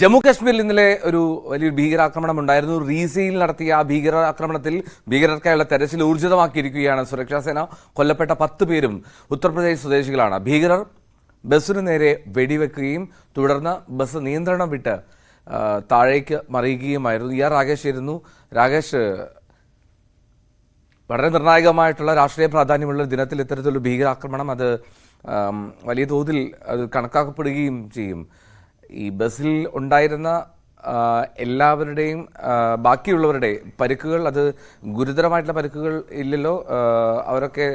ജമ്മു കാശ്മീരിൽ ഇന്നലെ ഒരു വലിയ ഭീകരാക്രമണം ഉണ്ടായിരുന്നു. റീസയിൽ നടത്തിയ ആ ഭീകരാക്രമണത്തിൽ ഭീകരർക്കായുള്ള തെരച്ചിൽ ഊർജിതമാക്കിയിരിക്കുകയാണ് സുരക്ഷാ സേന. കൊല്ലപ്പെട്ട 10 പേരും ഉത്തർപ്രദേശ് സ്വദേശികളാണ്. ഭീകരർ ബസ്സിനു നേരെ വെടിവെക്കുകയും തുടർന്ന് ബസ് നിയന്ത്രണം വിട്ട് താഴേക്ക് മറിയുകയുമായിരുന്നു. രാകേഷ് ആയിരുന്നു. രാകേഷ്, വളരെ നിർണായകമായിട്ടുള്ള രാഷ്ട്രീയ പ്രാധാന്യമുള്ള ദിനത്തിൽ ഇത്തരത്തിലൊരു ഭീകരാക്രമണം അത് വലിയ തോതിൽ അത് കണക്കാക്കപ്പെടുകയും ചെയ്യും. ഈ ബസ്സിൽ ഉണ്ടായിരുന്ന എല്ലാവരുടെയും ബാക്കിയുള്ളവരുടെ പരിക്കുകൾ അത് ഗുരുതരമായിട്ടുള്ള പരിക്കുകൾ ഇല്ലല്ലോ? അവരൊക്കെ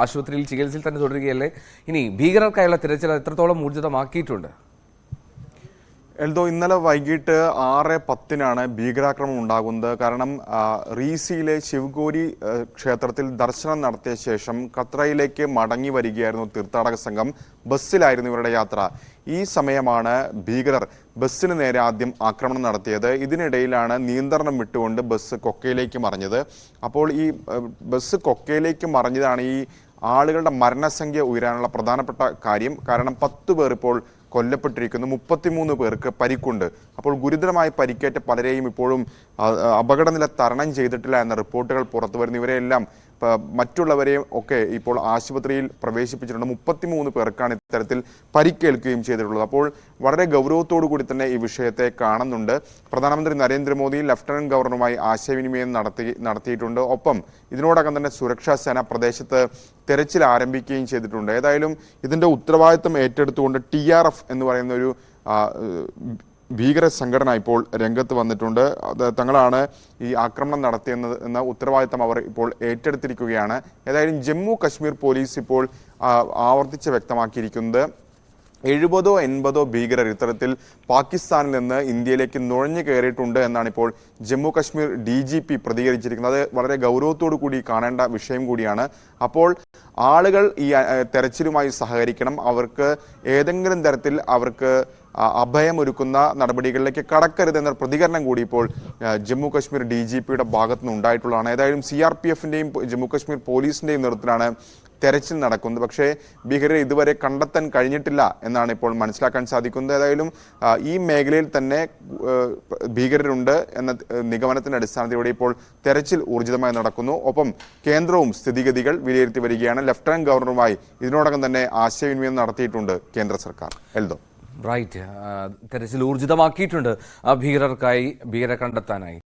ആശുപത്രിയിൽ ചികിത്സയിൽ തന്നെ തുടരുകയല്ലേ? ഇനി ഭീകരർക്കായുള്ള തിരച്ചിൽ എത്രത്തോളം ഊർജിതമാക്കിയിട്ടുണ്ട്? എൽദോ, ഇന്നലെ വൈകിട്ട് 6:10 ഭീകരാക്രമണം ഉണ്ടാകുന്നത്. കാരണം റീസിയിലെ ശിവഗോരി ക്ഷേത്രത്തിൽ ദർശനം നടത്തിയ ശേഷം ഖത്രയിലേക്ക് മടങ്ങി വരികയായിരുന്നു തീർത്ഥാടക സംഘം. ബസ്സിലായിരുന്നു ഇവരുടെ യാത്ര. ഈ സമയമാണ് ഭീകരർ ബസ്സിന് നേരെ ആദ്യം ആക്രമണം നടത്തിയത്. ഇതിനിടയിലാണ് നിയന്ത്രണം വിട്ടുകൊണ്ട് ബസ് കൊക്കയിലേക്ക് മറിഞ്ഞത്. അപ്പോൾ ഈ ബസ് കൊക്കയിലേക്ക് മറിഞ്ഞതാണ് ഈ ആളുകളുടെ മരണസംഖ്യ ഉയരാനുള്ള പ്രധാനപ്പെട്ട കാര്യം. കാരണം 10 പേർ ഇപ്പോൾ കൊല്ലപ്പെട്ടിരിക്കുന്നു, 33 പേർക്ക് പരിക്കുണ്ട്. അപ്പോൾ ഗുരുതരമായി പരിക്കേറ്റ പലരെയും ഇപ്പോഴും അപകടനില തരണം ചെയ്തിട്ടില്ല എന്ന റിപ്പോർട്ടുകൾ പുറത്തു വരുന്നു. ഇവരെല്ലാം മറ്റുള്ളവരെയും ഒക്കെ ഇപ്പോൾ ആശുപത്രിയിൽ പ്രവേശിപ്പിച്ചിട്ടുണ്ട്. 33 പേർക്കാണ് ഇത്തരത്തിൽ പരിക്കേൽക്കുകയും ചെയ്തിട്ടുള്ളത്. അപ്പോൾ വളരെ ഗൗരവത്തോടു കൂടി തന്നെ ഈ വിഷയത്തെ കാണുന്നുണ്ട്. പ്രധാനമന്ത്രി നരേന്ദ്രമോദി ലഫ്റ്റനന്റ് ഗവർണറുമായി ആശയവിനിമയം നടത്തിയിട്ടുണ്ട്. ഒപ്പം ഇതിനോടകം തന്നെ സുരക്ഷാ സേന പ്രദേശത്ത് തെരച്ചിൽ ആരംഭിക്കുകയും ചെയ്തിട്ടുണ്ട്. ഏതായാലും ഇതിന്റെ ഉത്തരവാദിത്തം ഏറ്റെടുത്തുകൊണ്ട് TRF എന്ന് പറയുന്ന ഒരു ഭീകര സംഘടന ഇപ്പോൾ രംഗത്ത് വന്നിട്ടുണ്ട്. തങ്ങളാണ് ഈ ആക്രമണം നടത്തിയെന്ന ഉത്തരവാദിത്തം അവർ ഇപ്പോൾ ഏറ്റെടുത്തിരിക്കുകയാണ്. ഏതായാലും ജമ്മു കശ്മീർ പോലീസ് ഇപ്പോൾ ആവർത്തിച്ച് വ്യക്തമാക്കിയിരിക്കുന്നത് 70-80 ഭീകരർ ഇത്തരത്തിൽ പാകിസ്ഥാനിൽ നിന്ന് ഇന്ത്യയിലേക്ക് നുഴഞ്ഞു കയറിയിട്ടുണ്ട് എന്നാണ് ഇപ്പോൾ ജമ്മു കശ്മീർ DGP പ്രതികരിച്ചിരിക്കുന്നത്. അത് വളരെ ഗൗരവത്തോടു കൂടി കാണേണ്ട വിഷയം കൂടിയാണ്. അപ്പോൾ ആളുകൾ ഈ തെരച്ചിലുമായി സഹകരിക്കണം. അവർക്ക് ഏതെങ്കിലും തരത്തിൽ അവർക്ക് അഭയമൊരുക്കുന്ന നടപടികളിലേക്ക് കടക്കരുതെന്ന പ്രതികരണം കൂടി ഇപ്പോൾ ജമ്മു കശ്മീർ DGPയുടെ ഭാഗത്തു നിന്ന് ഉണ്ടായിട്ടുള്ളതാണ്. ഏതായാലും CRPFന്റെയും ജമ്മു കശ്മീർ പോലീസിന്റെയും നേതൃത്വത്തിലാണ് തെരച്ചിൽ നടക്കുന്നത്. പക്ഷേ ഭീകരരെ ഇതുവരെ കണ്ടെത്താൻ കഴിഞ്ഞിട്ടില്ല എന്നാണ് ഇപ്പോൾ മനസ്സിലാക്കാൻ സാധിക്കുന്നത്. ഏതായാലും ഈ മേഖലയിൽ തന്നെ ഭീകരരുണ്ട് എന്ന നിഗമനത്തിന്റെ അടിസ്ഥാനത്തിലൂടെ ഇപ്പോൾ തെരച്ചിൽ ഊർജിതമായി നടക്കുന്നു. ഒപ്പം കേന്ദ്രവും സ്ഥിതിഗതികൾ വിലയിരുത്തി വരികയാണ്. ലഫ്റ്റനന്റ് ഗവർണറുമായി ഇതിനോടകം തന്നെ ആശയവിനിമയം നടത്തിയിട്ടുണ്ട് കേന്ദ്ര സർക്കാർ. എൽദോ, റൈറ്റ്, തെരച്ചിൽ ഊർജിതമാക്കിയിട്ടുണ്ട് ഭീകരർക്കായി, ഭീകരരെ കണ്ടെത്താനായി.